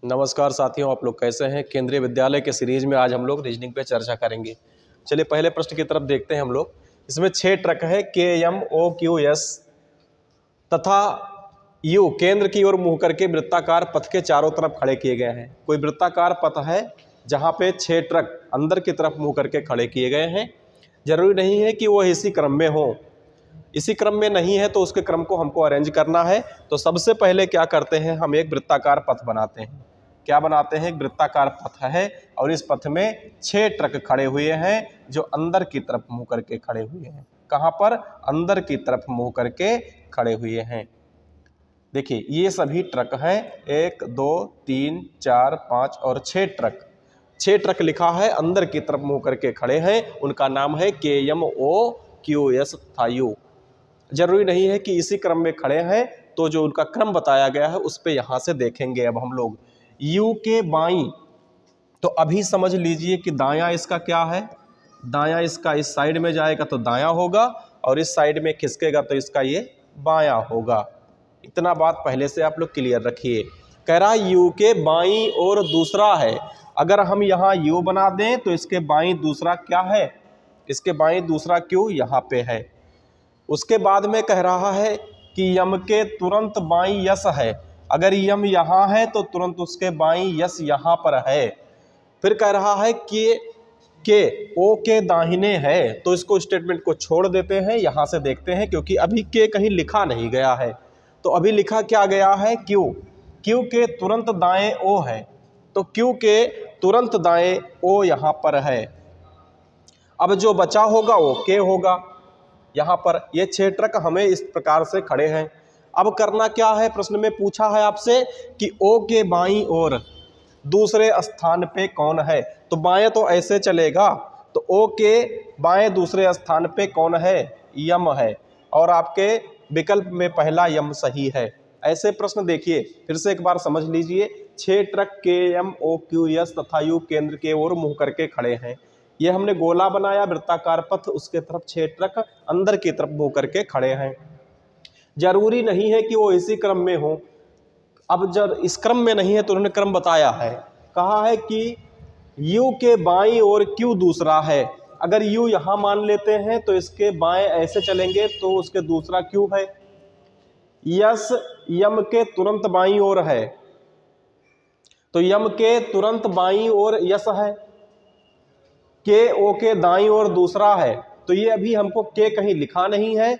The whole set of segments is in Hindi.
नमस्कार साथियों, आप लोग कैसे हैं। केंद्रीय विद्यालय के सीरीज में आज हम लोग रीजनिंग पे चर्चा करेंगे। चलिए पहले प्रश्न की तरफ देखते हैं हम लोग। इसमें 6 ट्रक है KMOQS तथा यू केंद्र की ओर मुंह करके वृत्ताकार पथ के चारों तरफ खड़े किए गए हैं। कोई वृत्ताकार पथ है जहां पे 6 ट्रक अंदर की तरफ मुंह करके खड़े किए गए हैं। जरूरी नहीं है कि वो इसी क्रम में हो, इसी क्रम में नहीं है तो उसके क्रम को हमको अरेंज करना है। तो सबसे पहले क्या करते हैं, हम एक वृत्ताकार पथ बनाते हैं। क्या बनाते हैं, एक वृत्ताकार पथ है और इस पथ में 6 ट्रक खड़े हुए हैं जो अंदर की तरफ मुंह करके खड़े हुए हैं। कहां पर, अंदर की तरफ मुंह करके खड़े हुए हैं। देखिए ये सभी ट्रक हैं, 1 2 3 4 5 और 6 ट्रक। 6 ट्रक लिखा है, अंदर की तरफ मुंह करके खड़े हैं। उनका नाम है KMOQS तथा यू। जरूरी नहीं है कि इसी क्रम में खड़े हैं, तो जो उनका क्रम बताया गया है उस पे यहां से देखेंगे। अब हम लोग यू के बाईं, तो अभी समझ लीजिए कि दायां इसका क्या है, दायां इसका इस साइड में जाएगा तो दायां होगा और इस साइड में खिसकेगा तो इसका ये बायां होगा। इतना बात पहले से आप लोग क्लियर रखिए। कह रहा यू के बाईं और दूसरा है। अगर हम यहाँ यू बना दें तो इसके बाईं दूसरा क्या है, इसके बाईं दूसरा क्यू यहाँ पे है। उसके बाद में कह रहा है कि यम के तुरंत बाईं यस है। अगर यम यहाँ है तो तुरंत उसके बाईं यस यहाँ पर है। फिर कह रहा है कि के ओ के दाहिने है, तो इसको स्टेटमेंट को छोड़ देते हैं, यहाँ से देखते हैं क्योंकि अभी के कहीं लिखा नहीं गया है। तो अभी लिखा क्या गया है, क्यू। क्यू के तुरंत दाएं ओ है, तो क्यू के तुरंत दाएं ओ यहाँ पर है। अब जो बचा होगा वो के होगा। यहाँ पर ये 6 ट्रक हमें इस प्रकार से खड़े हैं। अब करना क्या है, प्रश्न में पूछा है आपसे कि ओ के बाईं ओर दूसरे स्थान पे कौन है। तो बाएं तो ऐसे चलेगा, तो ओ के बाएं दूसरे स्थान पे कौन है, यम है। और आपके विकल्प में पहला यम सही है। ऐसे प्रश्न देखिए फिर से एक बार समझ लीजिए। 6 ट्रक KMOQS तथा यू केंद्र के ओर मुंह करके खड़े हैं। ये हमने गोला बनाया वृत्ताकार पथ, उसके तरफ 6 ट्रक अंदर की तरफ मुंह करके खड़े हैं। जरूरी नहीं है कि वो इसी क्रम में हो। अब जब इस क्रम में नहीं है तो उन्होंने क्रम बताया है, कहा है कि यू के बाईं ओर क्यू दूसरा है। अगर यू यहां मान लेते हैं तो इसके बाएं ऐसे चलेंगे तो उसके दूसरा क्यू है। यस यम के तुरंत बाईं ओर है, तो यम के तुरंत बाईं ओर यस है। के ओ के दाईं ओर दूसरा है, तो ये अभी हमको के कहीं लिखा नहीं है,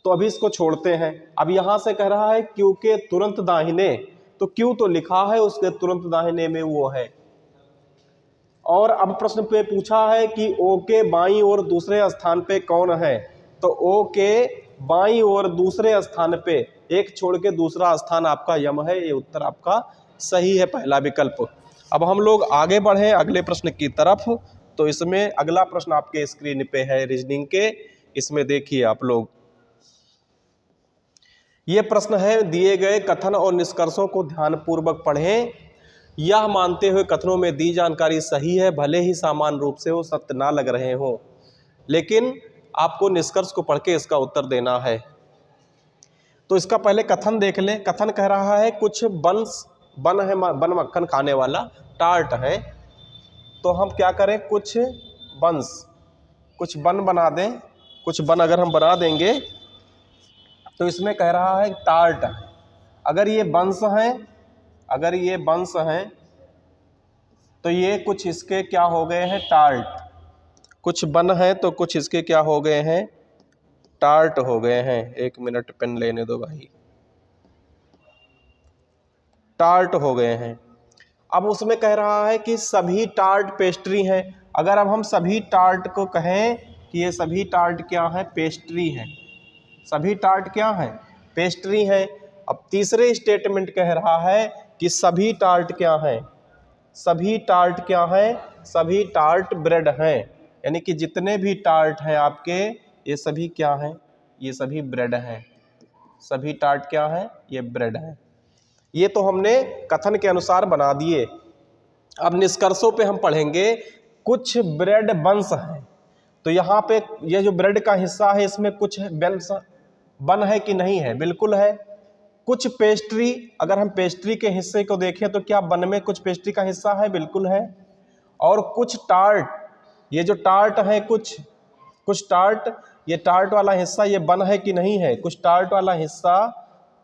तो अभी इसको छोड़ते हैं। अब यहां से कह रहा है क्यू के तुरंत दाहिने, तो क्यू तो लिखा है, उसके तुरंत दाहिने में वो है। और अब प्रश्न पे पूछा है कि ओ के बाईं ओर दूसरे स्थान पे कौन है, तो ओ के बाईं ओर दूसरे स्थान पे एक छोड़ के दूसरा स्थान आपका यम है। ये उत्तर आपका सही है, पहला विकल्प। अब हम लोग आगे बढ़े अगले प्रश्न की तरफ। तो इसमें अगला प्रश्न आपके स्क्रीन पे है रीजनिंग के। इसमें देखिए आप लोग, ये प्रश्न है, दिए गए कथन और निष्कर्षों को ध्यानपूर्वक पढ़ें। यह मानते हुए कथनों में दी जानकारी सही है, भले ही सामान्य रूप से वो सत्य ना लग रहे हो, लेकिन आपको निष्कर्ष को पढ़ के इसका उत्तर देना है। तो इसका पहले कथन देख लें। कथन कह रहा है कुछ बन है, बन मक्खन खाने वाला टार्ट है। तो हम क्या करें, कुछ बन बना दें। कुछ बन अगर हम बना देंगे तो इसमें कह रहा है टार्ट। अगर ये बंस हैं तो ये कुछ इसके क्या हो गए हैं, टार्ट। कुछ बन है तो कुछ इसके क्या हो गए हैं, टार्ट हो गए हैं। एक मिनट पेन लेने दो भाई। टार्ट हो गए हैं। अब उसमें कह रहा है कि सभी टार्ट पेस्ट्री हैं। अगर अब हम सभी टार्ट को कहें कि ये सभी टार्ट क्या है, पेस्ट्री हैं। सभी टार्ट क्या है, पेस्ट्री है। अब तीसरे स्टेटमेंट कह रहा है कि सभी टार्ट क्या है, सभी टार्ट क्या है, सभी टार्ट ब्रेड हैं। यानी कि जितने भी टार्ट हैं आपके, ये सभी क्या हैं, ये सभी ब्रेड हैं। सभी टार्ट क्या है, ये ब्रेड है। ये तो हमने कथन के अनुसार बना दिए। अब निष्कर्षों पे हम पढ़ेंगे। कुछ ब्रेड बंस हैं, तो यहाँ पे ये जो ब्रेड का हिस्सा है इसमें कुछ बन है कि नहीं है, बिल्कुल है। कुछ पेस्ट्री, अगर हम पेस्ट्री के हिस्से को देखें तो क्या बन में कुछ पेस्ट्री का हिस्सा है? बिल्कुल है। और कुछ टार्ट, ये जो टार्ट है, कुछ टार्ट, ये टार्ट वाला हिस्सा ये बन है कि नहीं है? कुछ टार्ट वाला हिस्सा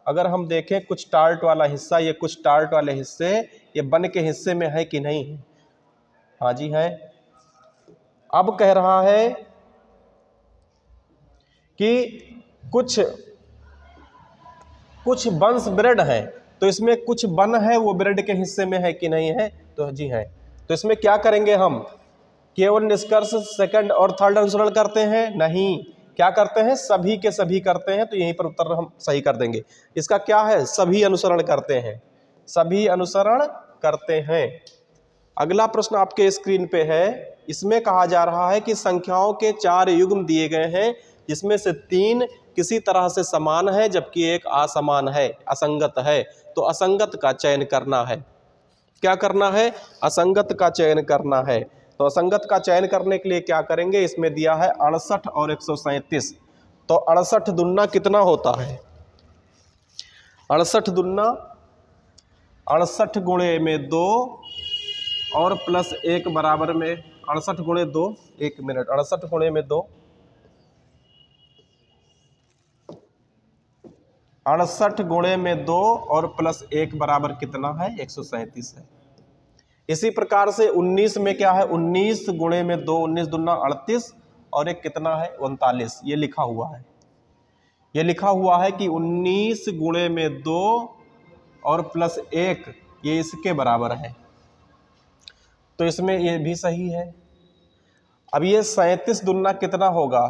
अगर हम देखें, कुछ टार्ट वाला हिस्सा, ये कुछ टार्ट वाले हिस्से ये बन के हिस्से में है कि नहीं है? हाँ जी है। अब कह रहा है कि कुछ बंस ब्रेड है, तो इसमें कुछ बन है वो ब्रेड के हिस्से में है कि नहीं है? तो जी है। तो इसमें क्या करेंगे हम? केवल निष्कर्ष सेकंड और थर्ड अनुसरण करते हैं? नहीं, क्या करते हैं? सभी के सभी करते हैं। तो यहीं पर उत्तर हम सही कर देंगे। इसका क्या है? सभी अनुसरण करते हैं, सभी अनुसरण करते हैं। अगला प्रश्न आपके स्क्रीन पे है। इसमें कहा जा रहा है कि संख्याओं के 4 युग्म दिए गए हैं, जिसमें से 3 किसी तरह से समान है जबकि एक असमान है, असंगत है। तो असंगत का चयन करना है। क्या करना है? असंगत का चयन करना है। तो असंगत का चयन करने के लिए क्या करेंगे? इसमें दिया है 68 और 137। तो 68 दुना कितना होता है? 68 दुना 68 गुणे में 2 और प्लस 1 बराबर में 68 गुणे 2, 1 मिनट, 68 गुणे में 2, 68 गुणे में 2 और प्लस 1 बराबर कितना है? 137 है। इसी प्रकार से 19 में क्या है? 19 गुणे में 2, 19 दुना 38 और एक कितना है? 39। ये लिखा हुआ है, ये लिखा हुआ है कि 19 गुणे में 2 और प्लस 1 ये इसके बराबर है। तो इसमें ये भी सही है। अब ये 37 दुना कितना होगा?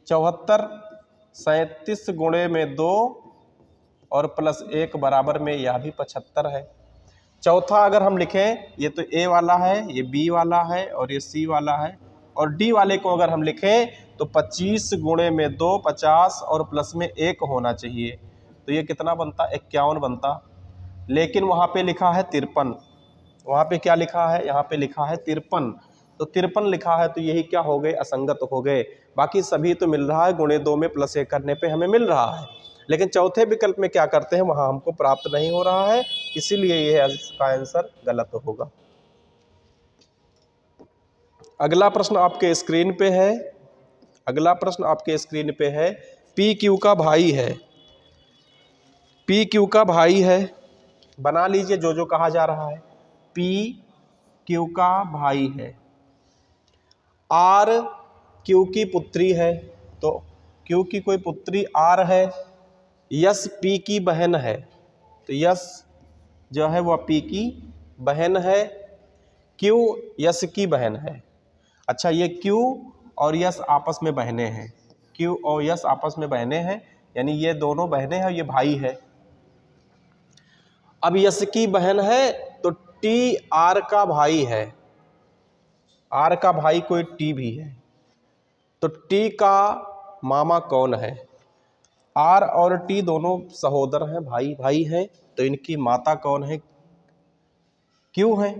74। 37 गुणे में 2 और प्लस 1 बराबर में यह भी 75 है। चौथा अगर हम लिखें, ये तो ए वाला है, ये बी वाला है और ये सी वाला है, और डी वाले को अगर हम लिखें तो 25 गुणे में 2 50 और प्लस में 1 होना चाहिए। तो ये कितना बनता? 51 बनता। लेकिन वहाँ पे लिखा है 53। वहाँ पे क्या लिखा है? यहाँ पे लिखा है 53। तो 53 लिखा है, तो यही क्या हो गए? असंगत हो गए। बाकी सभी तो मिल रहा है, गुणे 2 में प्लस 1 करने पे हमें मिल रहा है, लेकिन चौथे विकल्प में क्या करते हैं, वहाँ हमको प्राप्त नहीं हो रहा है, इसीलिए यह इसका आंसर गलत होगा। अगला प्रश्न आपके स्क्रीन पे है। अगला प्रश्न आपके स्क्रीन पे है। पी क्यू का भाई है, पी क्यू का भाई है, बना लीजिए जो जो कहा जा रहा है। पी क्यू का भाई है, आर क्यू की पुत्री है, तो क्यू की कोई पुत्री आर है, यस पी की बहन है, तो यस जो है वह पी की बहन है, क्यू यस की बहन है। अच्छा, ये क्यू और यस आपस में बहने हैं, क्यू और यस आपस में बहने हैं, यानी ये दोनों बहने हैं, ये भाई है। अब यस की बहन है तो टी आर का भाई है, आर का भाई कोई टी भी है, तो टी का मामा कौन है? आर और टी दोनों सहोदर हैं, भाई भाई हैं, तो इनकी माता कौन है? क्यू है।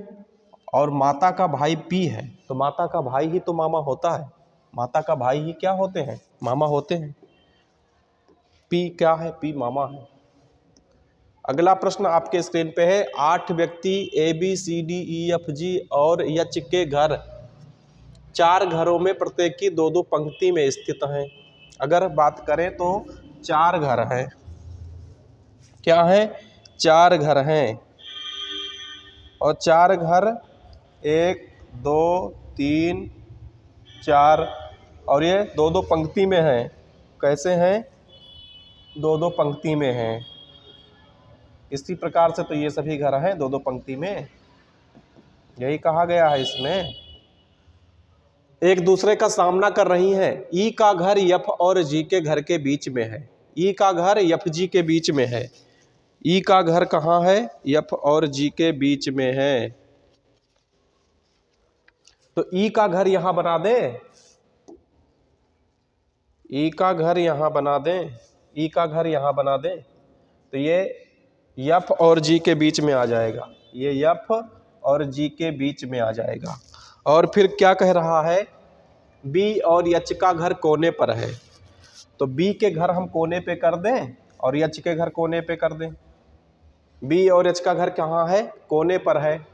और माता का भाई पी है, तो माता का भाई ही तो मामा होता है, माता का भाई ही क्या होते हैं? मामा होते हैं। पी क्या है? पी मामा है। अगला प्रश्न आपके स्क्रीन पे है। 8 व्यक्ति A B C D E F G और एच के घर 4 घरों में प्रत्येक की 2-2 पंक्ति में स्थित हैं। अगर बात करें तो 4 घर हैं, क्या है? 4 घर हैं, और 4 घर 1 2 3 4 और ये 2-2 पंक्ति में हैं। कैसे हैं? 2-2 पंक्ति में हैं। इसी प्रकार से तो ये सभी घर हैं 2-2 पंक्ति में, यही कहा गया है। इसमें एक दूसरे का सामना कर रही हैं। ई का घर एफ और जी के घर के बीच में है, ई का घर एफ जी के बीच में है। ई का घर कहाँ है? एफ और जी के बीच में है। तो ई का घर यहां बना दें, ई का घर यहां बना दें, ई का घर यहां बना दें, तो ये एफ और जी के बीच में आ जाएगा, ये एफ और जी के बीच में आ जाएगा। और फिर क्या कह रहा है? बी और एच का घर कोने पर है, तो बी के घर हम कोने पे कर दें, और एच के घर कोने पे कर दें। बी और एच का घर कहाँ है? कोने पर है।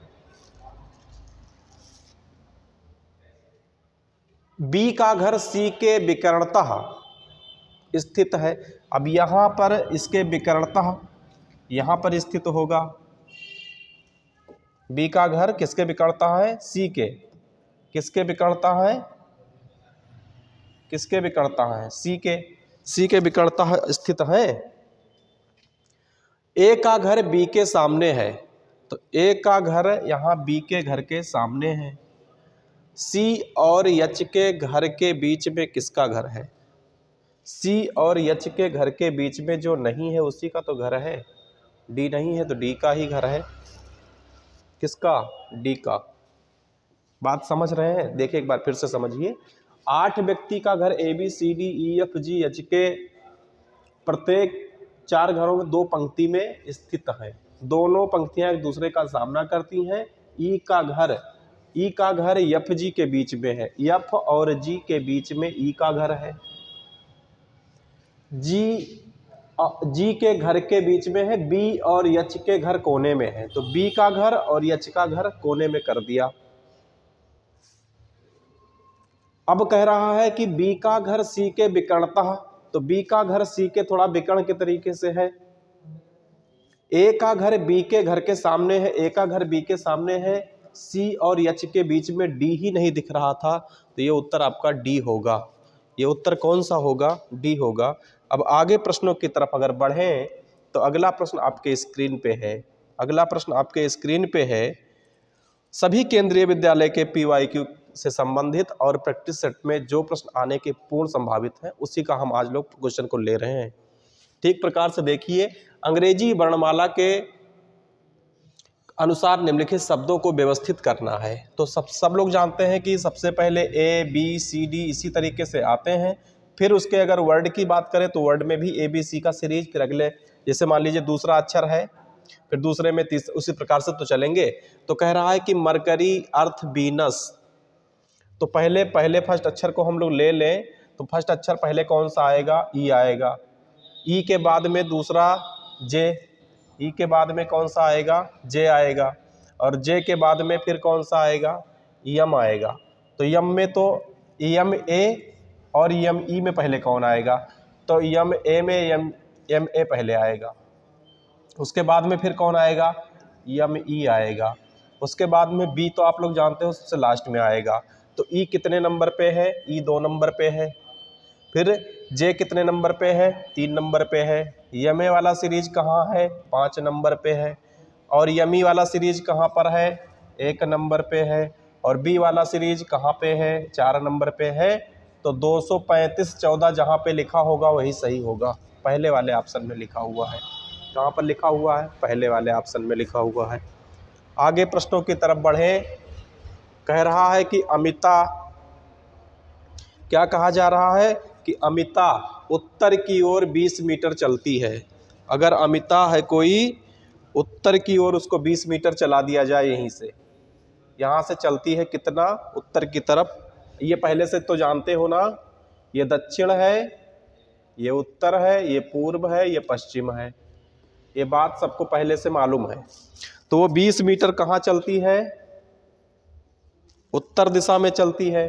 बी का घर सी के विकर्णतः स्थित है। अब यहां पर इसके विकर्णतः यहां पर स्थित होगा। बी का घर किसके विकर्णतः है? सी के। किसके विकर्णतः है? किसके विकर्णतः है? सी के। सी के विकर्णतः स्थित है। ए का घर बी के सामने है, तो ए का घर यहां बी के घर के सामने है। सी और एच के घर के बीच में किसका घर है? सी और एच के घर के बीच में जो नहीं है उसी का तो घर है। डी नहीं है तो डी का ही घर है। किसका? डी का। बात समझ रहे हैं? देखिए एक बार फिर से समझिए। 8 व्यक्ति का घर A B C D E F G H के प्रत्येक 4 घरों में 2 पंक्ति में स्थित है। दोनों पंक्तियां एक दूसरे का सामना करती हैं। ई का घर एफ जी के बीच में है। एफ और जी के बीच में ई का घर है। जी के घर के बीच में है। बी और एच के घर कोने में है, तो बी का घर और एच का घर कोने में कर दिया। अब कह रहा है कि बी का घर सी के विकर्णतः, तो बी का घर सी के थोड़ा विकर्ण के तरीके से है। ए का घर बी के घर के सामने है। ए का घर बी के सामने है। सी और एच के बीच में डी ही नहीं दिख रहा था, तो ये उत्तर आपका डी होगा। ये उत्तर कौन सा होगा? डी होगा। अब आगे प्रश्नों की तरफ अगर बढ़ें तो अगला प्रश्न आपके स्क्रीन पे है। अगला प्रश्न आपके स्क्रीन पे है। सभी केंद्रीय विद्यालय के PYQ से संबंधित और प्रैक्टिस सेट में जो प्रश्न आने के पूर्ण संभावित हैं उसी का हम आज लोग क्वेश्चन को ले रहे हैं। ठीक प्रकार से देखिए, अंग्रेजी वर्णमाला के अनुसार निम्नलिखित शब्दों को व्यवस्थित करना है। तो सब लोग जानते हैं कि सबसे पहले ए बी सी डी इसी तरीके से आते हैं। फिर उसके अगर वर्ड की बात करें तो वर्ड में भी ए बी सी का सीरीज, फिर अगले जैसे मान लीजिए दूसरा अक्षर है, फिर दूसरे में उसी प्रकार से तो चलेंगे। तो कह रहा है कि मरकरी, अर्थ, वीनस। तो पहले फर्स्ट अक्षर को हम लोग ले लें तो फर्स्ट अक्षर पहले कौन सा आएगा? ई आएगा। ई के बाद में दूसरा जे। ई के बाद में कौन सा आएगा? जे आएगा। और जे के बाद में फिर कौन सा आएगा? यम आएगा। तो यम में तो यम ए और यम ई में पहले कौन आएगा? तो यम ए में यम ए पहले आएगा। उसके बाद में फिर कौन आएगा? यम ई आएगा। उसके बाद में बी तो आप लोग जानते हो सबसे लास्ट में आएगा। तो ई कितने नंबर पे है? ई 2 नंबर पे है। फिर जे कितने नंबर पे है? 3 नंबर पे है। यम ए वाला सीरीज कहाँ है? 5 नंबर पे है। और यमी वाला सीरीज कहाँ पर है? 1 नंबर पे है। और बी वाला सीरीज कहाँ पे है? 4 नंबर पे है। तो 235 14 जहाँ पे लिखा होगा वही सही होगा। पहले वाले ऑप्शन में लिखा हुआ है। कहाँ पर लिखा हुआ है? पहले वाले ऑप्शन में लिखा हुआ है। आगे प्रश्नों की तरफ बढ़े। कह रहा है कि अमिता, क्या कहा जा रहा है? कि अमिता उत्तर की ओर 20 मीटर चलती है। अगर अमिता है कोई, उत्तर की ओर उसको 20 मीटर चला दिया जाए यहीं से, यहाँ से चलती है कितना? उत्तर की तरफ। ये पहले से तो जानते हो ना, ये दक्षिण है, ये उत्तर है, ये पूर्व है, ये पश्चिम है। ये बात सबको पहले से मालूम है। तो वो 20 मीटर कहाँ चलती है? उत्तर दिशा में चलती है।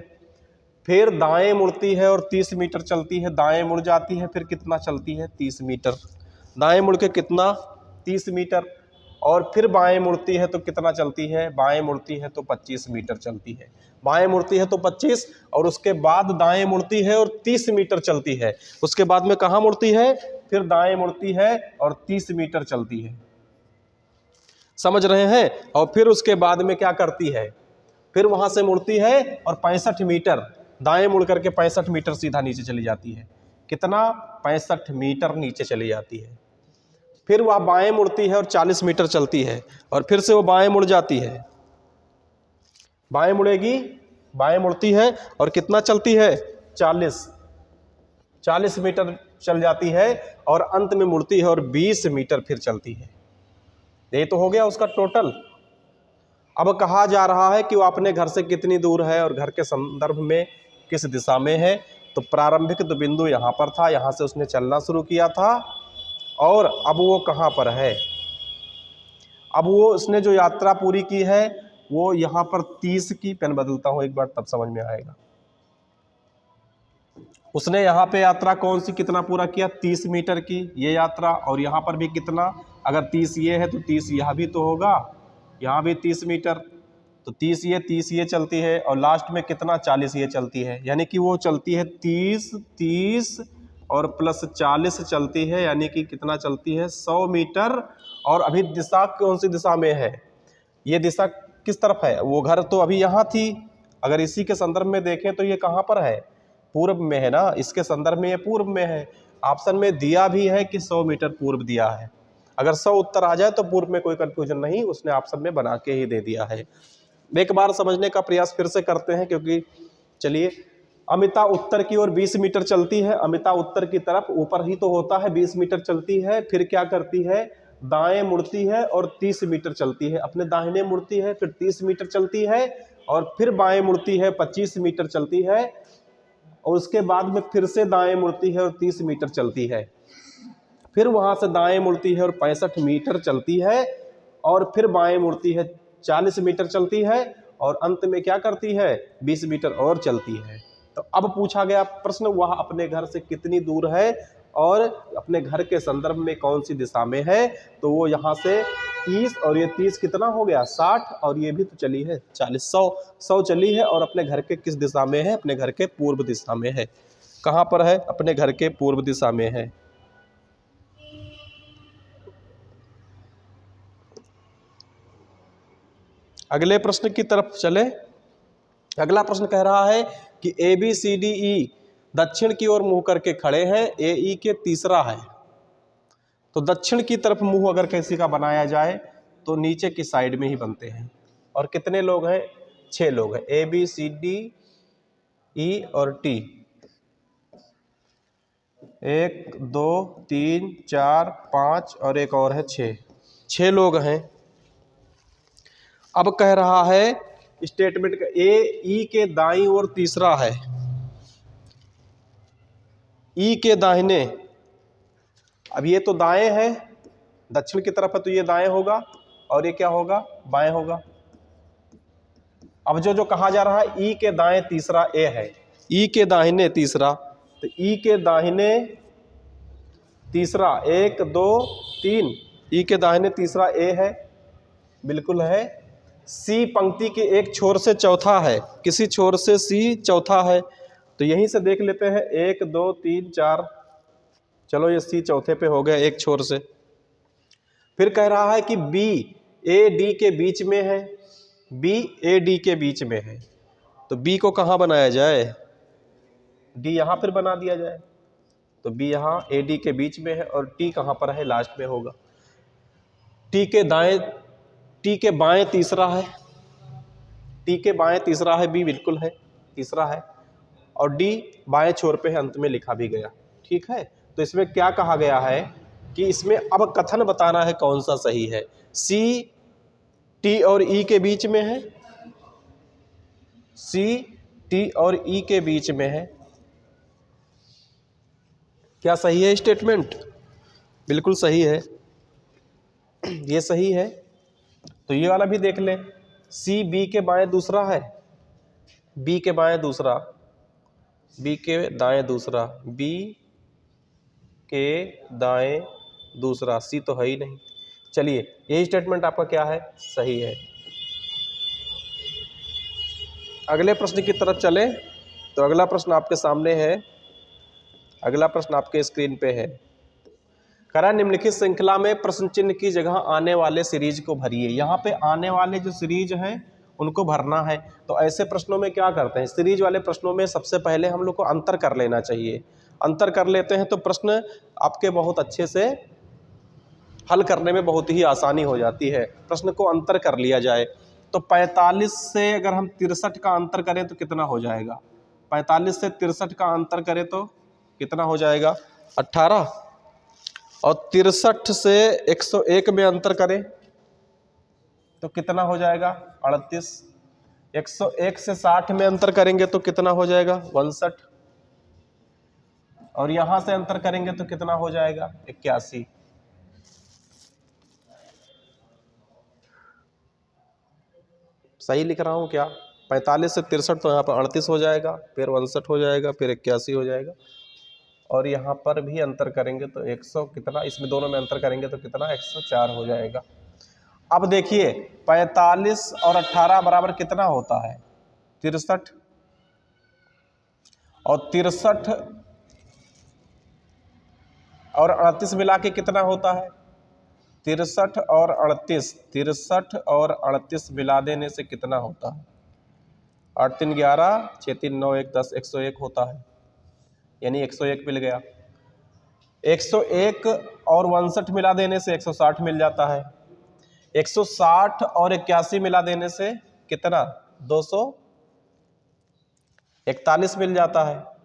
फिर दाएं मुड़ती है और 30 मीटर चलती है। दाएं मुड़ जाती है, फिर कितना चलती है? 30 मीटर। दाएं मुड़ के कितना? 30 मीटर। और फिर बाएं मुड़ती है तो कितना चलती है? बाएं मुड़ती है तो 25 मीटर चलती है। बाएं मुड़ती है तो 25, और उसके बाद दाएं मुड़ती है और 30 मीटर चलती है। उसके बाद में कहाँ मुड़ती है? फिर दाएं मुड़ती है और 30 मीटर चलती है। समझ रहे हैं? और फिर उसके बाद में क्या करती है? फिर वहां से मुड़ती है और 65 मीटर दाएं मुड़ करके 65 मीटर सीधा नीचे चली जाती है। कितना? 65 मीटर नीचे चली जाती है। फिर वह बाएं मुड़ती है और 40 मीटर चलती है, और फिर से वो बाएं मुड़ जाती है। बाएं मुड़ेगी, बाएं मुड़ती है और कितना चलती है? 40 मीटर चल जाती है, और अंत में मुड़ती है और 20 मीटर फिर चलती है। ये तो हो गया उसका टोटल। अब कहा जा रहा है कि वो अपने घर से कितनी दूर है और घर के संदर्भ में किस दिशा में है। तो प्रारंभिक तो बिंदु यहाँ पर था, यहाँ से उसने चलना शुरू किया था, और अब वो कहाँ पर है। अब वो उसने जो यात्रा पूरी की है वो यहाँ पर 30 की, पेन बदलता हूँ एक बार तब समझ में आएगा। उसने यहाँ पे यात्रा कौन सी कितना पूरा किया, 30 मीटर की ये यात्रा, और यहाँ पर भी कितना, अगर 30 ये है तो 30 यहाँ भी तो होगा, यहाँ भी 30 मीटर, तो 30 ये चलती है, और लास्ट में कितना 40 ये चलती है, यानी कि वो चलती है 30 और प्लस 40 चलती है, यानी कि कितना चलती है 100 मीटर। और अभी दिशा कौन सी दिशा में है, ये दिशा किस तरफ है, वो घर तो अभी यहाँ थी, अगर इसी के संदर्भ में देखें तो ये कहाँ पर है, पूर्व में है ना, इसके संदर्भ में ये पूर्व में है। ऑप्शन में दिया भी है कि 100 मीटर पूर्व दिया है, अगर 100 उत्तर आ जाए तो पूर्व में कोई कंफ्यूजन नहीं, उसने ऑप्शन में बना के ही दे दिया है। एक बार समझने का प्रयास फिर से करते हैं, क्योंकि चलिए, अमिता उत्तर की ओर 20 मीटर चलती है, अमिता उत्तर की तरफ ऊपर ही तो होता है, 20 मीटर चलती है, फिर क्या करती है, दाएं मुड़ती है और 30 मीटर चलती है, अपने दाहिने मुड़ती है, फिर 30 मीटर चलती है, और फिर बाएं मुड़ती है, 25 मीटर चलती है, और उसके बाद में फिर से दाएं मुड़ती है और 30 मीटर चलती है, फिर वहां से दाएं मुड़ती है और 65 मीटर चलती है, और फिर बाएं मुड़ती है 40 मीटर चलती है, और अंत में क्या करती है 20 मीटर और चलती है। तो अब पूछा गया प्रश्न, वह अपने घर से कितनी दूर है और अपने घर के संदर्भ में कौन सी दिशा में है, तो वो यहाँ से 30 और ये 30 कितना हो गया 60, और ये भी तो चली है 40, 100 चली है, और अपने घर के किस दिशा में है, अपने घर के पूर्व दिशा में है। कहाँ पर है, अपने घर के पूर्व दिशा में है। अगले प्रश्न की तरफ चले। अगला प्रश्न कह रहा है कि ABCDE दक्षिण की ओर मुंह करके खड़े हैं, AE के तीसरा है, तो दक्षिण की तरफ मुंह अगर किसी का बनाया जाए तो नीचे की साइड में ही बनते हैं। और कितने लोग हैं, 6 लोग हैं, ABCDE और T, 1 2 3 4 5 और एक और है 6 लोग हैं। अब कह रहा है स्टेटमेंट का AE के दाईं ओर तीसरा है, E के दाहिने, अब ये तो दाएं है, दक्षिण की तरफ है तो ये दाएं होगा, और ये क्या होगा बाएं होगा। अब जो कहा जा रहा है E के दाएं तीसरा A है, E के दाहिने तीसरा, तो E के दाहिने तीसरा 1 2 3, E के दाहिने तीसरा A है, बिल्कुल है। C पंक्ति के एक छोर से चौथा है, किसी छोर से C चौथा है, तो यहीं से देख लेते हैं 1 2 3 4, चलो ये C चौथे पे हो गया एक छोर से। फिर कह रहा है कि B AD के बीच में है, B AD के बीच में है, तो B को कहाँ बनाया जाए, D यहाँ पर बना दिया जाए, तो B यहाँ AD के बीच में है, और T कहाँ पर है लास्ट में होगा। T के बाएं तीसरा है, T के बाएं तीसरा है, B बिल्कुल है तीसरा है, और D बाएं छोर पे है, अंत में लिखा भी गया, ठीक है। तो इसमें क्या कहा गया है कि इसमें अब कथन बताना है कौन सा सही है। C T और E के बीच में है, C T और E के बीच में है, क्या सही है स्टेटमेंट, बिल्कुल सही है, ये सही है। तो ये वाला भी देख लें, C B के बाएं दूसरा है, B के बाएं दूसरा, B के दाएं दूसरा, B के दाएं दूसरा, C तो है ही नहीं। चलिए यही स्टेटमेंट आपका क्या है, सही है। अगले प्रश्न की तरफ चलें, तो अगला प्रश्न आपके सामने है, अगला प्रश्न आपके स्क्रीन पे है। करा निम्नलिखित श्रृंखला में प्रश्न चिन्ह की जगह आने वाले सीरीज को भरिए। यहाँ पे आने वाले जो सीरीज हैं उनको भरना है। तो ऐसे प्रश्नों में क्या करते हैं, सीरीज वाले प्रश्नों में सबसे पहले हम लोग को अंतर कर लेना चाहिए। अंतर कर लेते हैं तो प्रश्न आपके बहुत अच्छे से हल करने में बहुत ही आसानी हो जाती है। प्रश्न को अंतर कर लिया जाए तो 45 से अगर हम 63 का अंतर करें तो कितना हो जाएगा, 45 से 63 का अंतर करें तो कितना हो जाएगा 18, और 63 से 101 में अंतर करें तो कितना हो जाएगा 38, 101 से 60 में अंतर करेंगे तो कितना हो जाएगा 62, और यहां से अंतर करेंगे तो कितना हो जाएगा 81। सही लिख रहा हूँ क्या? 45 से 63 तो यहाँ पर 38 हो जाएगा, फिर 59 हो जाएगा, फिर 81 हो जाएगा, और यहाँ पर भी अंतर करेंगे तो 100 कितना, इसमें दोनों में अंतर करेंगे तो कितना, 104 हो जाएगा। अब देखिए 45 और 18 बराबर कितना होता है, 63, और 63 और 38 मिला के कितना होता है, 63 और 38, 63 और 38 मिला देने से कितना होता है, 8 3 11, 6 3 9 1 10, 101 होता है, यानी 101 मिल गया। 101 और 62 मिला देने से 160 मिल जाता है। 160 और 81 मिला देने से कितना, 241 मिल जाता है।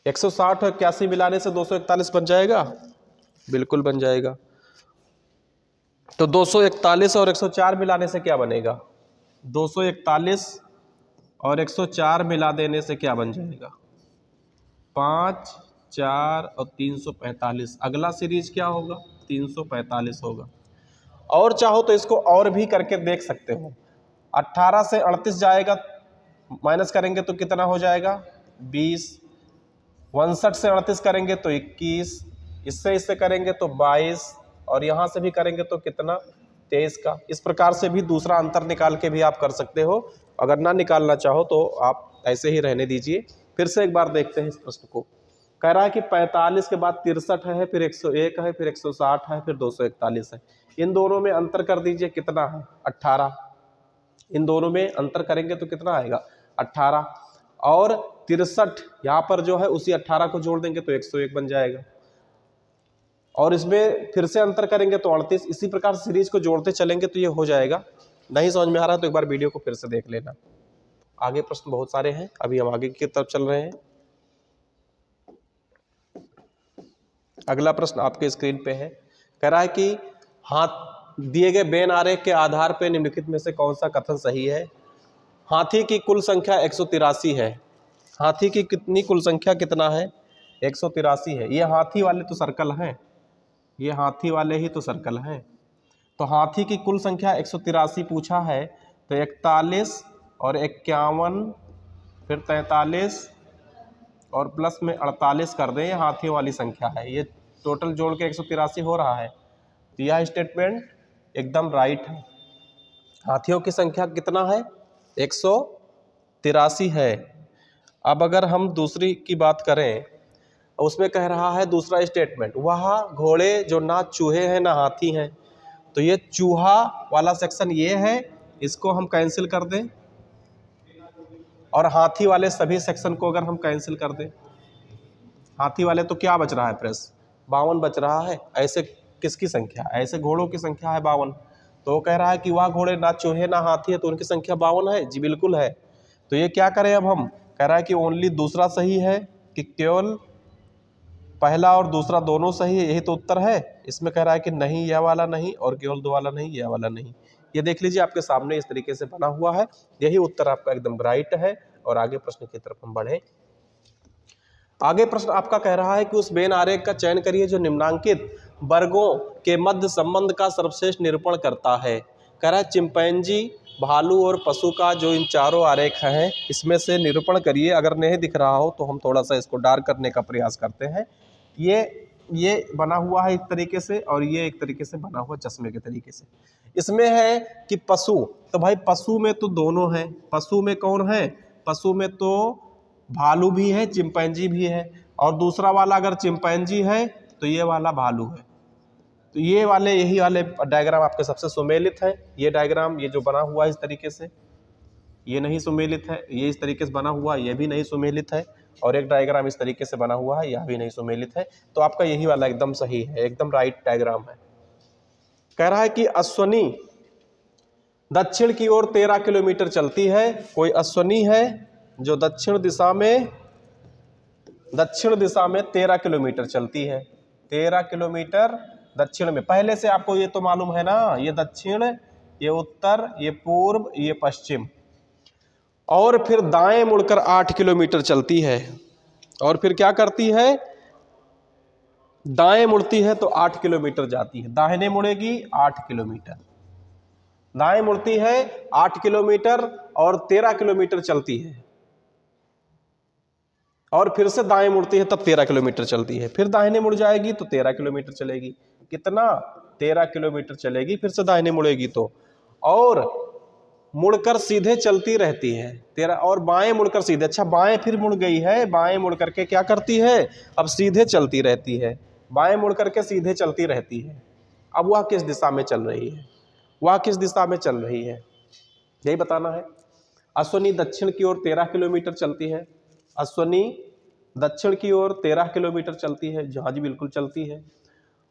160 और 81 मिलाने से 241 बन जाएगा, बिल्कुल बन जाएगा। तो 241 और 104 मिलाने से क्या बनेगा, 241 और 104 मिला देने से क्या बन जाएगा, 5 4 और 345। अगला सीरीज क्या होगा, 345 होगा। और चाहो तो इसको और भी करके देख सकते हो। 18 से 38 जाएगा, माइनस करेंगे तो कितना हो जाएगा, 20। 59 से 38 करेंगे तो 21, इससे करेंगे तो 22, और यहाँ से भी करेंगे तो कितना, 23 का। इस प्रकार से भी दूसरा अंतर निकाल के भी आप कर सकते हो। अगर ना निकालना चाहो तो आप ऐसे ही रहने दीजिए। फिर से एक बार देखते हैं इस प्रश्न को। कह रहा है कि 45 के बाद 63 है, फिर 101 है, फिर 160 है, फिर 241 है। इन दोनों में अंतर कर दीजिए, कितना है, 18। इन दोनों में अंतर करेंगे तो कितना आएगा, 18, और 63 यहाँ पर जो है उसी 18 को जोड़ देंगे तो 101 बन जाएगा, और इसमें फिर से अंतर करेंगे तो 38। इसी प्रकार सीरीज को जोड़ते चलेंगे तो ये हो जाएगा। नहीं समझ में आ रहा तो एक बार वीडियो को फिर से देख लेना। आगे प्रश्न बहुत सारे हैं, अभी हम आगे की तरफ चल रहे हैं। अगला प्रश्न आपके स्क्रीन पे है। कह रहा है कि हाथ दिए गए बेन आरेख के आधार पर निम्नलिखित में से कौन सा कथन सही है। हाथी की कुल संख्या 183 है। हाथी की कितनी कुल संख्या कितना है, 183 है। ये हाथी वाले तो सर्कल हैं, ये हाथी वाले ही तो सर्कल हैं। तो हाथी की कुल संख्या 183 पूछा है, तो 41 और 51 फिर 43 और प्लस में 48 कर दें, ये हाथियों वाली संख्या है। ये टोटल जोड़ के 183 हो रहा है। तो यह स्टेटमेंट एकदम राइट है। हाथियों की संख्या कितना है, 183 है। अब अगर हम दूसरी की बात करें, उसमें कह रहा है दूसरा स्टेटमेंट, वह घोड़े जो ना चूहे हैं ना हाथी हैं। तो ये चूहा वाला सेक्शन ये है, इसको हम कैंसिल कर दें, और हाथी वाले सभी सेक्शन को अगर हम कैंसिल कर दें, हाथी वाले तो क्या बच रहा है, प्रेस 52 बच रहा है। ऐसे किसकी संख्या, ऐसे घोड़ों की संख्या है 52। तो वो कह रहा है कि वह घोड़े ना चूहे ना हाथी है, तो उनकी संख्या 52 है। जी बिल्कुल है। तो ये क्या करें अब हम, कह रहा है कि ओनली दूसरा सही है, कि केवल पहला और दूसरा दोनों सही है, यही तो उत्तर है। इसमें कह रहा है कि नहीं यह वाला नहीं, और केवल दो वाला नहीं, यह वाला नहीं। ये देख लीजिए आपके सामने इस तरीके से बना हुआ है, यही उत्तर आपका एकदम राइट है। और आगे प्रश्न की तरफ हम बढ़े। आगे प्रश्न आपका कह रहा है कि उस बेन आरेख का चयन करिए जो निम्नांकित वर्गों के मध्य संबंध का सर्वश्रेष्ठ निरूपण करता है। कह रहा है चिंपैंजी, भालू और पशु का जो इन चारों आरेख हैं, इसमें से निरूपण करिए। अगर नहीं दिख रहा हो तो हम थोड़ा सा इसको डार्क करने का प्रयास करते हैं। ये बना हुआ है इस तरीके से, और ये एक तरीके से बना हुआ चश्मे के तरीके से। इसमें है कि पशु, तो भाई पशु में तो दोनों हैं। पशु में कौन है, पशु में तो भालू भी है, चिंपैंजी भी है। और दूसरा वाला अगर चिंपैंजी है तो ये वाला भालू है। तो ये वाले, यही वाले डायग्राम आपके सबसे सुमेलित है। ये डायग्राम, ये जो बना हुआ है इस तरीके से, ये नहीं सुमेलित है। ये इस तरीके से बना हुआ है, ये भी नहीं सुमेलित है। और एक डायग्राम इस तरीके से बना हुआ है, यह भी नहीं सुमेलित है। तो आपका यही वाला एकदम सही है, एकदम राइट डायग्राम है। कह रहा है कि अश्वनी दक्षिण की ओर 13 किलोमीटर चलती है। कोई अश्वनी है जो दक्षिण दिशा में 13 किलोमीटर चलती है। 13 किलोमीटर दक्षिण में। पहले से आपको ये तो मालूम है ना, ये दक्षिण, ये उत्तर, ये पूर्व, ये पश्चिम। और फिर दाएं मुड़कर 8 किलोमीटर चलती है। और फिर क्या करती है, दाएं मुड़ती है तो 8 किलोमीटर जाती है, दाहिने मुड़ेगी 8 किलोमीटर, दाएं मुड़ती है 8 किलोमीटर और 13 किलोमीटर चलती है, और फिर से दाएं मुड़ती है तब 13 किलोमीटर चलती है, फिर दाहिने मुड़ जाएगी तो 13 किलोमीटर चलेगी। कितना? 13 किलोमीटर चलेगी, फिर से दाहिने मुड़ेगी तो, और मुड़कर सीधे चलती रहती है 13, और बाएं मुड़कर सीधे, अच्छा बाएं फिर मुड़ गई है, बाएं मुड़ करके क्या करती है, अब सीधे चलती रहती है, बाएं मुड़ करके सीधे चलती रहती है। अब वह किस दिशा में चल रही है, वह किस दिशा में चल रही है, यही बताना है। अश्वनी दक्षिण की ओर 13 किलोमीटर चलती है, अश्वनी दक्षिण की ओर 13 किलोमीटर चलती है, जहां जी बिल्कुल चलती है,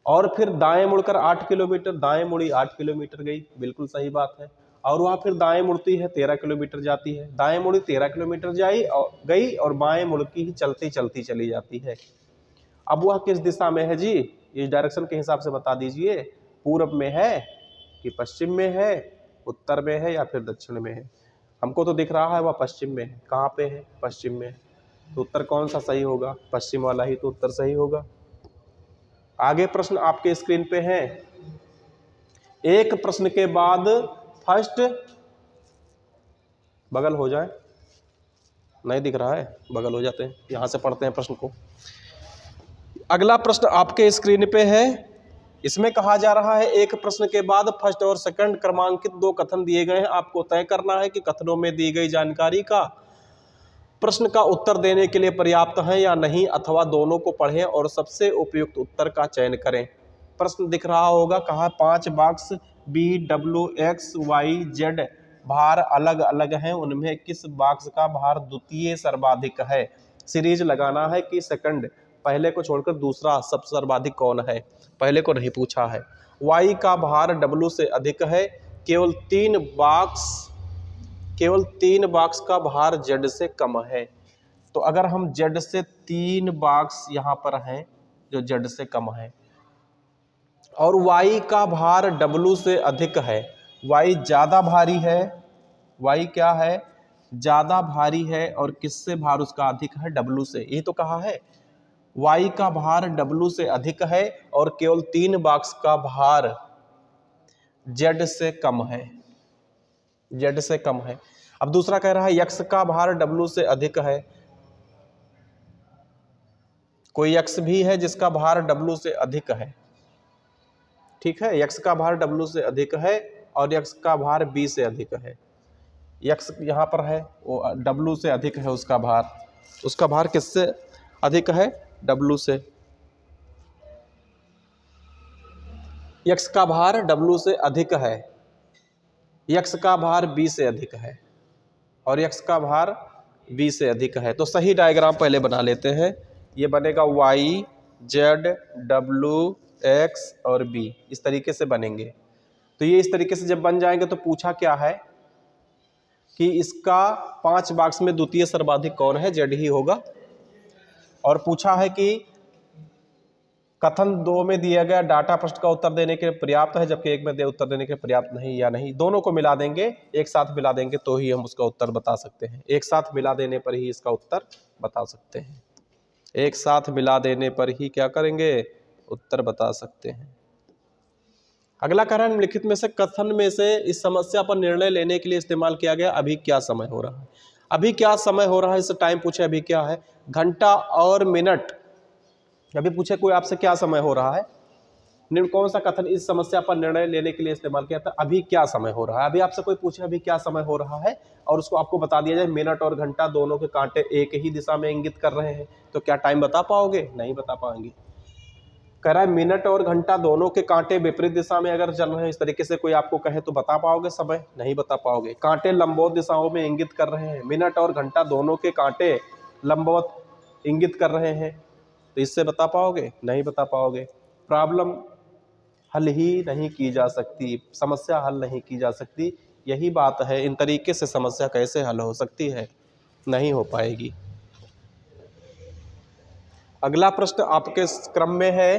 और फिर दाएं मुड़कर 8 किलोमीटर, दाएं मुड़ी 8 किलोमीटर गई, बिल्कुल सही बात है, और वहां फिर दाएं मुड़ती है 13 किलोमीटर जाती है, दाएं मुड़ी 13 किलोमीटर गई और बाएं मुड़ की ही चलती चलती चली जाती है। अब वह किस दिशा में है जी, इस डायरेक्शन के हिसाब से बता दीजिए, पूर्व में है कि पश्चिम में है, उत्तर में है या फिर दक्षिण में है। हमको तो दिख रहा है वह पश्चिम में है, कहाँ पे है, पश्चिम में है, तो उत्तर कौन सा सही होगा, पश्चिम वाला ही तो उत्तर सही होगा। आगे प्रश्न आपके स्क्रीन पे है, एक प्रश्न के बाद फर्स्ट, बगल हो जाए, नहीं दिख रहा है, बगल हो जाते हैं, यहां से पढ़ते हैं प्रश्न को। अगला प्रश्न आपके स्क्रीन पे है, इसमें कहा जा रहा है एक प्रश्न के बाद फर्स्ट और सेकंड क्रमांकित 2 कथन दिए गए हैं, आपको तय करना है कि कथनों में दी गई जानकारी का प्रश्न का उत्तर देने के लिए पर्याप्त है या नहीं, अथवा दोनों को पढ़ें और सबसे उपयुक्त उत्तर का चयन करें। प्रश्न दिख रहा होगा, कहा 5 बॉक्स BWXYZ भार अलग अलग हैं, उनमें किस बॉक्स का भार द्वितीय सर्वाधिक है। सीरीज लगाना है कि सेकंड, पहले को छोड़कर दूसरा सबसे सर्वाधिक कौन है, पहले को नहीं पूछा है। Y का भार W से अधिक है, केवल 3 बॉक्स का भार Z से कम है। तो अगर हम Z से 3 बॉक्स यहाँ पर हैं जो Z से कम है, और Y का भार W से अधिक है, Y ज़्यादा भारी है, Y क्या है, ज़्यादा भारी है, और किससे भार उसका अधिक है, W से, यही तो कहा है। Y का भार W से अधिक है और केवल 3 बॉक्स का भार Z से कम है, Z से कम है। अब दूसरा कह रहा है X का भार W से अधिक है, कोई X भी है जिसका भार W से अधिक है, ठीक है, X का भार W से अधिक है और X का भार B से अधिक है। X यहाँ पर है, वो W से अधिक है, उसका भार किससे अधिक है, W से। X का भार W से अधिक है, X का भार B से अधिक है, और X का भार B से अधिक है। तो सही डायग्राम पहले बना लेते हैं, ये बनेगा Y Z W X और B, इस तरीके से बनेंगे। तो ये इस तरीके से जब बन जाएंगे तो पूछा क्या है कि इसका 5 बॉक्स में द्वितीय सर्वाधिक कौन है, Z ही होगा। और पूछा है कि कथन 2 में दिया गया डाटा प्रश्न का उत्तर देने के लिए पर्याप्त है, जबकि 1 में उत्तर देने के लिए पर्याप्त नहीं या नहीं। दोनों को मिला देंगे, एक साथ मिला देंगे तो ही हम उसका उत्तर बता सकते हैं, एक साथ मिला देने पर ही इसका उत्तर बता सकते हैं, एक साथ मिला देने पर ही क्या करेंगे, उत्तर बता सकते हैं। अगला कह रहा है निम्नलिखित में से कथन में से इस समस्या पर निर्णय लेने के लिए इस्तेमाल किया गया अभी क्या समय हो रहा है। अभी क्या समय हो रहा है, इससे टाइम पूछे, अभी क्या है, घंटा और मिनट। अभी पूछे कोई आपसे क्या समय हो रहा है, कौन सा कथन इस समस्या पर निर्णय लेने के लिए इस्तेमाल किया था, अभी क्या समय हो रहा है। अभी आपसे कोई पूछे अभी क्या समय हो रहा है और उसको आपको बता दिया जाए मिनट और घंटा दोनों के कांटे एक ही दिशा में इंगित कर रहे हैं, तो क्या टाइम बता पाओगे, नहीं बता पाएंगे। कह रहा है मिनट और घंटा दोनों के कांटे विपरीत दिशा में अगर चल रहे हैं, इस तरीके से कोई आपको कहे तो बता पाओगे समय, नहीं बता पाओगे। कांटे लंबवत दिशाओं में इंगित कर रहे हैं, मिनट और घंटा दोनों के कांटे लंबवत इंगित कर रहे हैं, तो इससे बता पाओगे, नहीं बता पाओगे। प्रॉब्लम हल ही नहीं की जा सकती, समस्या हल नहीं की जा सकती, यही बात है। इन तरीके से समस्या कैसे हल हो सकती है, नहीं हो पाएगी। अगला प्रश्न आपके क्रम में है,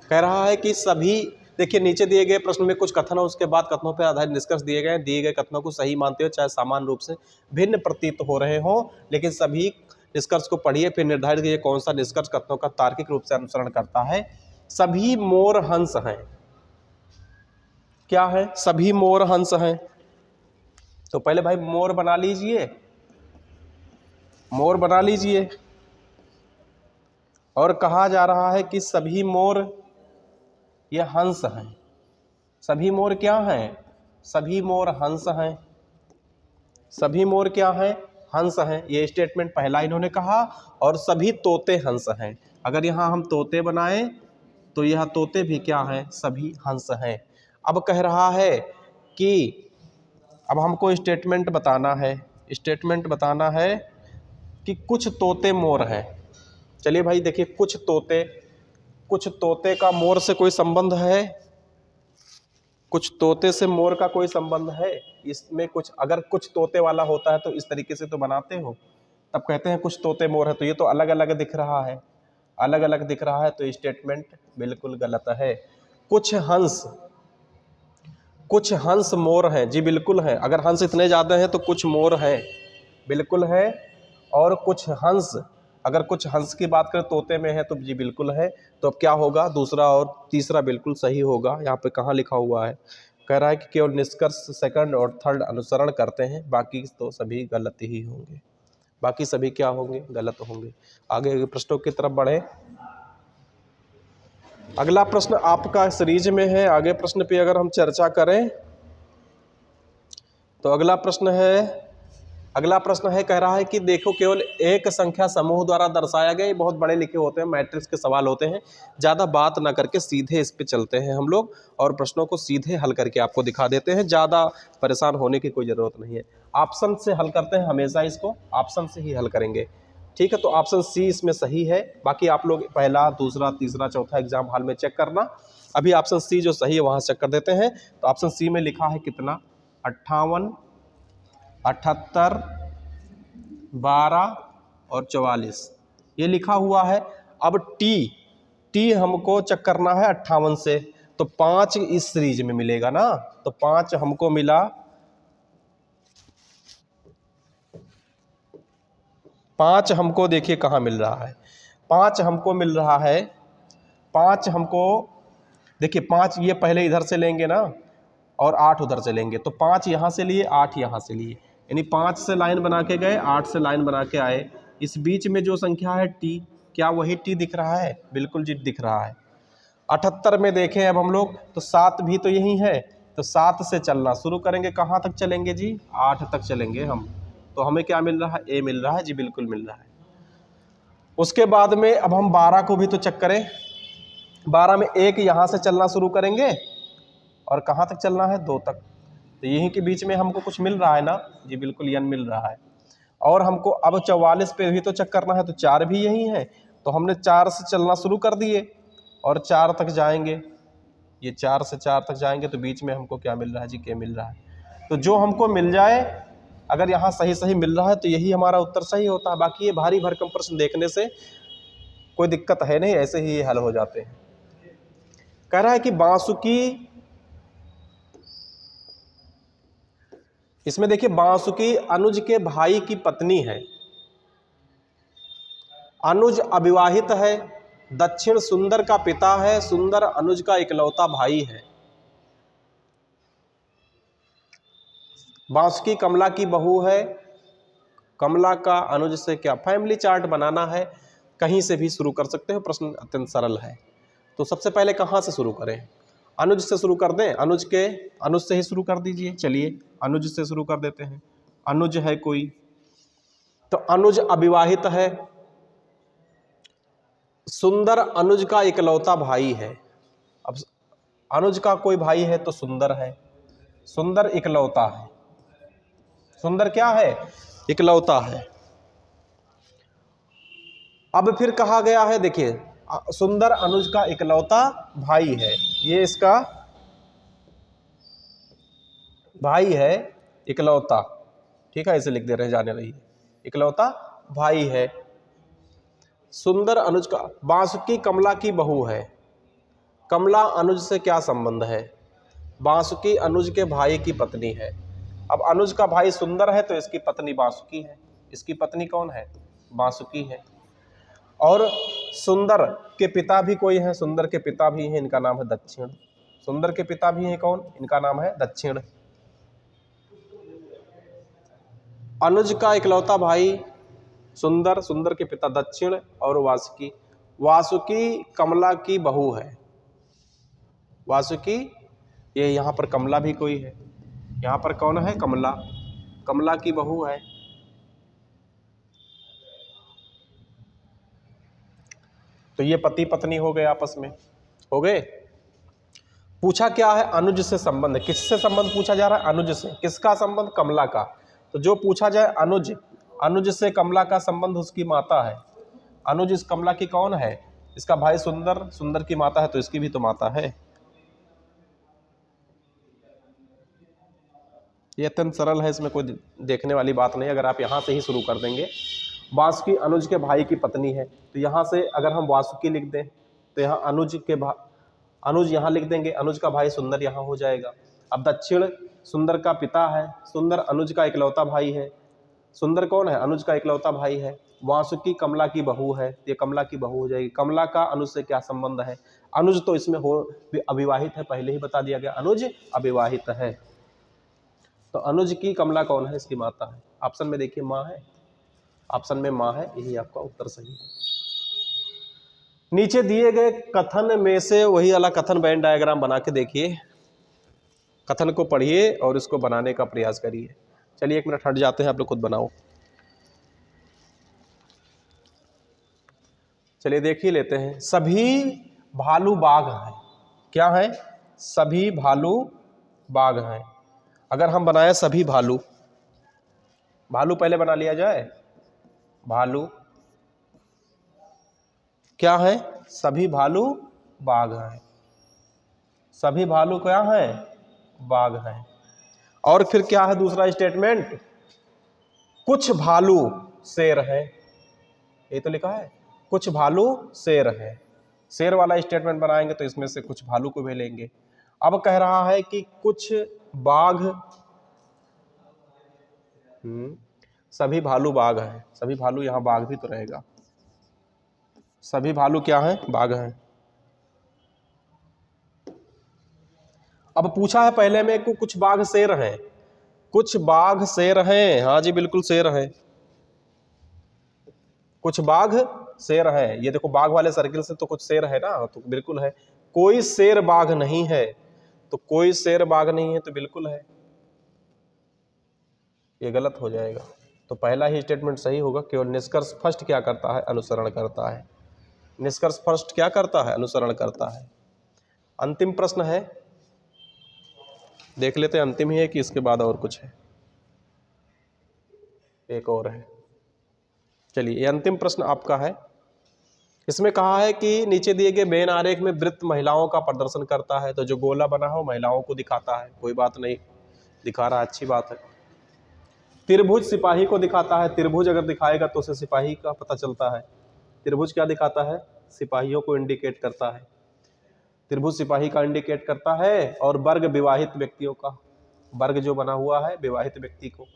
कह रहा है कि सभी, देखिए नीचे दिए गए प्रश्न में कुछ कथन है, उसके बाद कथनों पर आधारित निष्कर्ष दिए गए, दिए गए कथनों को सही मानते हुए चाहे सामान्य रूप से भिन्न प्रतीत हो रहे हों, लेकिन सभी निष्कर्ष को पढ़िए, फिर निर्धारित कीजिए कौन सा निष्कर्ष कथनों का तार्किक रूप से अनुसरण करता है। सभी मोर हंस हैं। क्या है? सभी मोर हंस हैं। तो पहले भाई मोर बना लीजिए, मोर बना लीजिए। और कहा जा रहा है कि सभी मोर ये हंस हैं। सभी मोर क्या हैं? सभी मोर हंस हैं। सभी मोर क्या हैं? हंस हैं। ये स्टेटमेंट पहला इन्होंने कहा। और सभी तोते हंस हैं। अगर यहाँ हम तोते बनाएं तो यह तोते भी क्या हैं? सभी हंस हैं। अब कह रहा है कि अब हमको स्टेटमेंट बताना है। स्टेटमेंट बताना है कि कुछ तोते मोर हैं। चलिए भाई देखिए, कुछ तोते का मोर से कोई संबंध है? कुछ तोते से मोर का कोई संबंध है? इसमें कुछ, अगर कुछ तोते वाला होता है तो इस तरीके से तो बनाते हो, तब कहते हैं कुछ तोते मोर है। तो ये तो अलग अलग दिख रहा है, अलग अलग दिख रहा है, तो स्टेटमेंट बिल्कुल गलत है। कुछ हंस मोर हैं, जी बिल्कुल है। अगर हंस इतने ज़्यादा हैं तो कुछ मोर हैं, बिल्कुल है। और कुछ हंस, अगर कुछ हंस की बात करें तोते में है तो जी बिल्कुल है। तो अब क्या होगा? दूसरा और तीसरा बिल्कुल सही होगा। यहाँ पे कहाँ लिखा हुआ है? कह रहा है कि केवल निष्कर्ष सेकंड और थर्ड अनुसरण करते हैं, बाकी तो सभी गलत ही होंगे। बाकी सभी क्या होंगे? गलत होंगे। आगे प्रश्नों की तरफ बढ़े। अगला प्रश्न आपका सीरीज में है। आगे प्रश्न पे अगर हम चर्चा करें तो अगला प्रश्न है, कह रहा है कि देखो केवल एक संख्या समूह द्वारा दर्शाया गया। ये बहुत बड़े लिखे होते हैं, मैट्रिक्स के सवाल होते हैं। ज़्यादा बात ना करके सीधे इस पे चलते हैं हम लोग, और प्रश्नों को सीधे हल करके आपको दिखा देते हैं। ज़्यादा परेशान होने की कोई ज़रूरत नहीं है। ऑप्शन से हल करते हैं हमेशा, इसको ऑप्शन से ही हल करेंगे, ठीक है। तो ऑप्शन सी इसमें सही है। बाकी आप लोग पहला, दूसरा, तीसरा, चौथा एग्जाम हॉल में चेक करना। अभी ऑप्शन सी जो सही है वहाँ चेक कर देते हैं। तो ऑप्शन सी में लिखा है कितना? 58, 78, 12 और 44, ये लिखा हुआ है। अब टी हमको चेक करना है 58 से, तो 5 इस सीरीज में मिलेगा ना, तो 5 हमको मिला। 5 हमको देखिए कहाँ मिल रहा है? 5 हमको मिल रहा है, 5 हमको देखिए, 5 ये पहले इधर से लेंगे ना, और 8 उधर से लेंगे, तो 5 यहाँ से लिए, 8 यहाँ से लिए, यानी 5 से लाइन बना के गए, 8 से लाइन बना के आए। इस बीच में जो संख्या है टी, क्या वही टी दिख रहा है? बिल्कुल जी दिख रहा है। 78 में देखें अब हम लोग, तो 7 भी तो यही है, तो 7 से चलना शुरू करेंगे। कहाँ तक चलेंगे जी? 8 तक चलेंगे हम। तो हमें क्या मिल रहा है? ए मिल रहा है जी, बिल्कुल मिल रहा है। उसके बाद में अब हम 12 को भी तो चेक करें। 12 में एक यहाँ से चलना शुरू करेंगे, और कहाँ तक चलना है? 2 तक। तो यहीं के बीच में हमको कुछ मिल रहा है ना जी, बिल्कुल यन मिल रहा है। और हमको अब 44 पे भी तो चेक करना है, तो 4 भी यही है, तो हमने 4 से चलना शुरू कर दिए और 4 तक जाएंगे। ये 4 से 4 तक जाएंगे, तो बीच में हमको क्या मिल रहा है जी? के मिल रहा है। तो जो हमको मिल जाए, अगर यहाँ सही सही मिल रहा है तो यही हमारा उत्तर सही होता है। बाकी ये भारी भरकम प्रश्न देखने से कोई दिक्कत है नहीं, ऐसे ही ये हल हो जाते हैं। कह रहा है कि बांसुकी, इसमें देखिए बांसुकी अनुज के भाई की पत्नी है। अनुज अविवाहित है, दक्षिण सुंदर का पिता है, सुंदर अनुज का इकलौता भाई है। बांसुकी कमला की बहू है, कमला का अनुज से क्या? फैमिली चार्ट बनाना है, कहीं से भी शुरू कर सकते हो, प्रश्न अत्यंत सरल है। तो सबसे पहले कहाँ से शुरू करें? अनुज से शुरू कर दें। अनुज से ही शुरू कर दीजिए। चलिए अनुज से शुरू कर देते हैं। अनुज है कोई, तो अनुज अविवाहित है, सुंदर अनुज का इकलौता भाई है। अब अनुज का कोई भाई है तो सुंदर है, सुंदर इकलौता है। सुंदर क्या है? इकलौता है। अब फिर कहा गया है, देखिए सुंदर अनुज का इकलौता भाई है, ये इसका भाई है इकलौता, ठीक है, इसे लिख दे रहे हैं, जाने रही, इकलौता भाई है। सुंदर अनुज का, बांसुकी कमला की बहू है, कमला अनुज से क्या संबंध है? बांसुकी अनुज के भाई की पत्नी है। अब अनुज का भाई सुंदर है तो इसकी पत्नी बांसुकी है। इसकी पत्नी कौन है? वासुकी है। और सुंदर के पिता भी कोई है, सुंदर के पिता भी हैं, इनका नाम है दक्षिण। सुंदर के पिता भी हैं कौन, इनका नाम है दक्षिण। अनुज का इकलौता भाई सुंदर, सुंदर के पिता दक्षिण और वासुकी। वासुकी कमला की बहू है, वासुकी, ये यहाँ पर कमला भी कोई है, यहाँ पर कौन है, कमला, कमला की बहू है। तो ये पति पत्नी हो गए, आपस में हो गए। पूछा क्या है, अनुज से संबंध, किससे संबंध पूछा जा रहा है, अनुज से। किसका संबंध, कमला का। तो जो पूछा जाए अनुज, अनुज से कमला का संबंध उसकी माता है। अनुज इस कमला की कौन है, इसका भाई सुंदर, सुंदर की माता है, तो इसकी भी तो माता है। ये अत्यंत सरल है, इसमें कोई देखने वाली बात नहीं। अगर आप यहाँ से ही शुरू कर देंगे, वासुकी अनुज के भाई की पत्नी है, तो यहाँ से अगर हम वासुकी लिख दें तो यहाँ अनुज के अनुज यहाँ लिख देंगे, अनुज का भाई सुंदर यहाँ हो जाएगा। अब दक्षिण सुंदर का पिता है, सुंदर अनुज का इकलौता भाई है। सुंदर कौन है, अनुज का इकलौता भाई है। वासुकी कमला की बहू है, ये कमला की बहू हो जाएगी। कमला का अनुज से क्या संबंध है, अनुज तो इसमें हो अविवाहित है, पहले ही बता दिया गया, अनुज अविवाहित है। तो अनुज की कमला कौन है, इसकी माता है। ऑप्शन में देखिए माँ है, ऑप्शन में माँ है, यही आपका उत्तर सही है। नीचे दिए गए कथन में से वही वाला कथन वेन डायग्राम बना के देखिए, कथन को पढ़िए और इसको बनाने का प्रयास करिए। चलिए 1 मिनट हट जाते हैं, आप लोग खुद बनाओ। चलिए देख ही लेते हैं। सभी भालू बाघ हैं, क्या है, सभी भालू बाघ हैं। अगर हम बनाए सभी भालू, भालू पहले बना लिया जाए, भालू क्या है, सभी भालू बाघ हैं, सभी भालू क्या है, बाघ हैं। और फिर क्या है दूसरा स्टेटमेंट, कुछ भालू शेर है, ये तो लिखा है, कुछ भालू शेर है। शेर वाला स्टेटमेंट बनाएंगे तो इसमें से कुछ भालू को भी लेंगे। अब कह रहा है कि कुछ बाघ, सभी भालू बाघ हैं, सभी भालू, यहां बाघ भी तो रहेगा, सभी भालू क्या हैं, बाघ हैं। अब पूछा है पहले में कि कुछ बाघ शेर हैं, कुछ बाघ शेर हैं, हाँ जी बिल्कुल शेर हैं, कुछ बाघ शेर है। ये देखो बाघ वाले सर्किल से तो कुछ शेर है ना, तो बिल्कुल है। कोई शेर बाघ नहीं है, तो कोई शेर बाघ नहीं है तो बिल्कुल है, ये गलत हो जाएगा। तो पहला ही स्टेटमेंट सही होगा। केवल निष्कर्ष फर्स्ट क्या करता है, अनुसरण करता है। निष्कर्ष फर्स्ट क्या करता है, अनुसरण करता है। अंतिम प्रश्न है, देख लेते हैं अंतिम ही है कि इसके बाद और कुछ है, एक और है। चलिए ये अंतिम प्रश्न आपका है। इसमें कहा है कि नीचे दिए गए वेन आरेख में वृत्त महिलाओं का प्रदर्शन करता है, तो जो गोला बना हो महिलाओं को दिखाता है, कोई बात नहीं, दिखा रहा है, अच्छी बात है। त्रिभुज सिपाही को दिखाता है, त्रिभुज अगर दिखाएगा तो उसे सिपाही का पता चलता है। त्रिभुज क्या दिखाता है, सिपाहियों को इंडिकेट करता है, त्रिभुज सिपाही का इंडिकेट करता है। और वर्ग विवाहित व्यक्तियों का, वर्ग जो बना हुआ है विवाहित व्यक्ति को।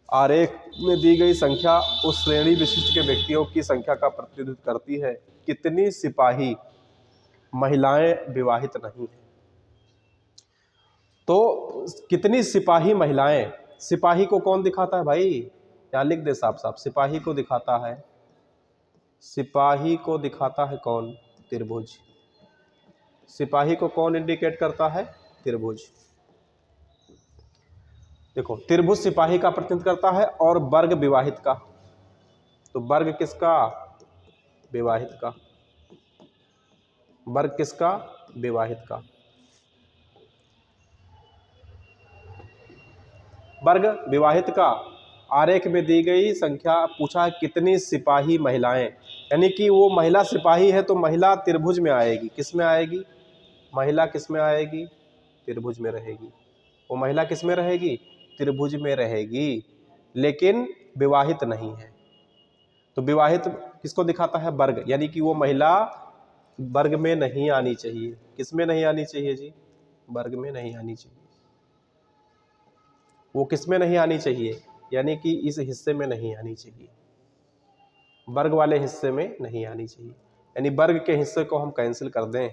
आरेख में दी गई संख्या उस श्रेणी विशिष्ट के व्यक्तियों की संख्या का प्रतिनिधित्व करती है। कितनी सिपाही महिलाएं विवाहित नहीं है, तो कितनी सिपाही महिलाएं, सिपाही को कौन दिखाता है भाई, क्या लिख दे साफ साफ, सिपाही को दिखाता है, सिपाही को दिखाता है कौन, त्रिभुज। सिपाही को कौन इंडिकेट करता है, त्रिभुज। देखो त्रिभुज सिपाही का प्रतिनिधित्व करता है, और वर्ग विवाहित का, तो वर्ग किसका, विवाहित का, वर्ग किसका, विवाहित का। वर्ग विवाहित का। आरेख में दी गई संख्या, पूछा कितनी सिपाही महिलाएं, यानी कि वो महिला सिपाही है तो महिला त्रिभुज में आएगी, किस में आएगी, महिला किस में आएगी, त्रिभुज में रहेगी। वो महिला किस में रहेगी, त्रिभुज में रहेगी, लेकिन विवाहित नहीं है। तो विवाहित किसको दिखाता है, वर्ग, यानी कि वो महिला वर्ग में नहीं आनी चाहिए। किस में नहीं आनी चाहिए जी, वर्ग में नहीं आनी चाहिए। वो किस में नहीं आनी चाहिए, यानी कि इस हिस्से में नहीं आनी चाहिए। वर्ग वाले हिस्से में नहीं आनी चाहिए, यानी वर्ग के हिस्से को हम कैंसिल कर दें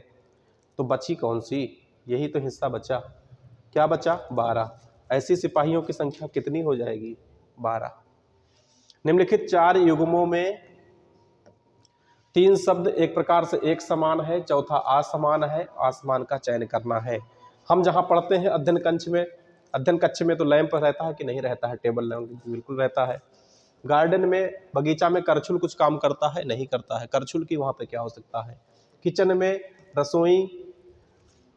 तो बची कौन सी, यही तो हिस्सा बचा। क्या बचा? 12। ऐसी सिपाहियों की संख्या कितनी हो जाएगी? 12। निम्नलिखित 4 युग्मों में 3 शब्द एक प्रकार से एक समान है, चौथा असमान है, असमान का चयन करना है। हम जहां पढ़ते हैं अध्ययन कक्ष में तो लैंप रहता है कि नहीं रहता है? टेबल लैंप बिल्कुल रहता है। गार्डन में, बगीचा में करछुल कुछ काम करता है? नहीं करता है। करछुल की वहां पे क्या हो सकता है? किचन में रसोई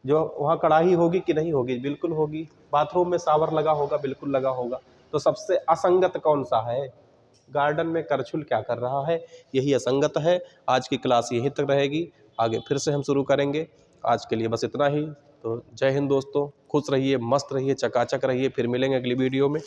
जो वहाँ कढ़ाई होगी कि नहीं होगी? बिल्कुल होगी। बाथरूम में शावर लगा होगा? बिल्कुल लगा होगा। तो सबसे असंगत कौन सा है? गार्डन में करछुल क्या कर रहा है? यही असंगत है। आज की क्लास यहीं तक रहेगी, आगे फिर से हम शुरू करेंगे। आज के लिए बस इतना ही। तो जय हिंद दोस्तों, खुश रहिए, मस्त रहिए, चकाचक रहिए। फिर मिलेंगे अगली वीडियो में।